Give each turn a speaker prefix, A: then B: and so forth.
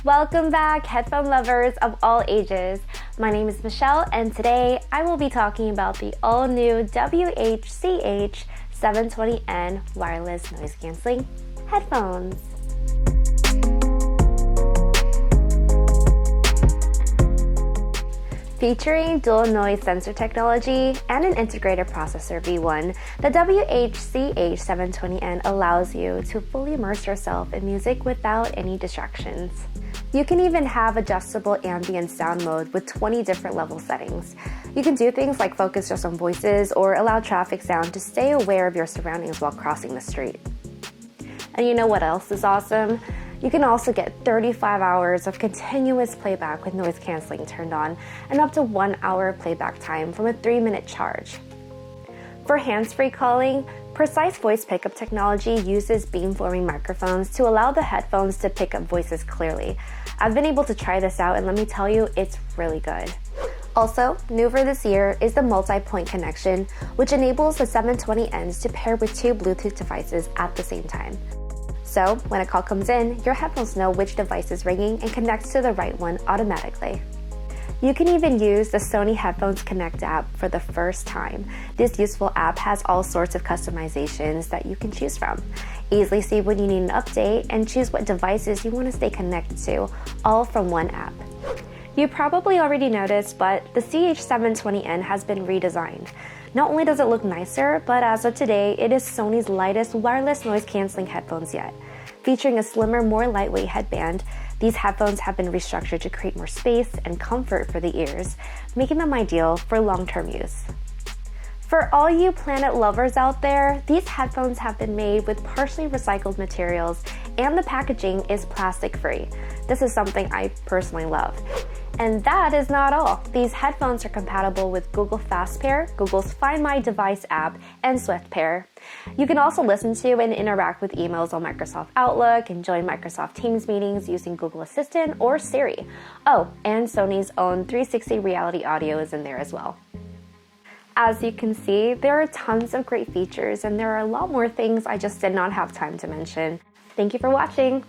A: Welcome back, headphone lovers of all ages. My name is Michelle, and today I will be talking about the all-new WH-CH 720N wireless noise-canceling headphones. Featuring dual noise sensor technology and an integrated processor V1, the WH-CH 720N allows you to fully immerse yourself in music without any distractions. You can even have adjustable ambient sound mode with 20 different level settings. You can do things like focus just on voices or allow traffic sound to stay aware of your surroundings while crossing the street. And you know what else is awesome? You can also get 35 hours of continuous playback with noise canceling turned on and up to 1 hour playback time from a 3-minute charge. For hands-free calling, precise voice pickup technology uses beamforming microphones to allow the headphones to pick up voices clearly. I've been able to try this out and let me tell you, it's really good. Also, new for this year is the multi-point connection, which enables the 720Ns to pair with 2 Bluetooth devices at the same time. So, when a call comes in, your headphones know which device is ringing and connects to the right one automatically. You can even use the Sony Headphones Connect app for the first time. This useful app has all sorts of customizations that you can choose from. Easily see when you need an update and choose what devices you want to stay connected to, all from one app. You probably already noticed, but the CH720N has been redesigned. Not only does it look nicer, but as of today, it is Sony's lightest wireless noise-canceling headphones yet. Featuring a slimmer, more lightweight headband, these headphones have been restructured to create more space and comfort for the ears, making them ideal for long-term use. For all you planet lovers out there, these headphones have been made with partially recycled materials and the packaging is plastic-free. This is something I personally love. And that is not all. These headphones are compatible with Google Fast Pair, Google's Find My Device app, and Swift Pair. You can also listen to and interact with emails on Microsoft Outlook and join Microsoft Teams meetings using Google Assistant or Siri. Oh, and Sony's own 360 reality audio is in there as well. As you can see, there are tons of great features and there are a lot more things I just did not have time to mention. Thank you for watching.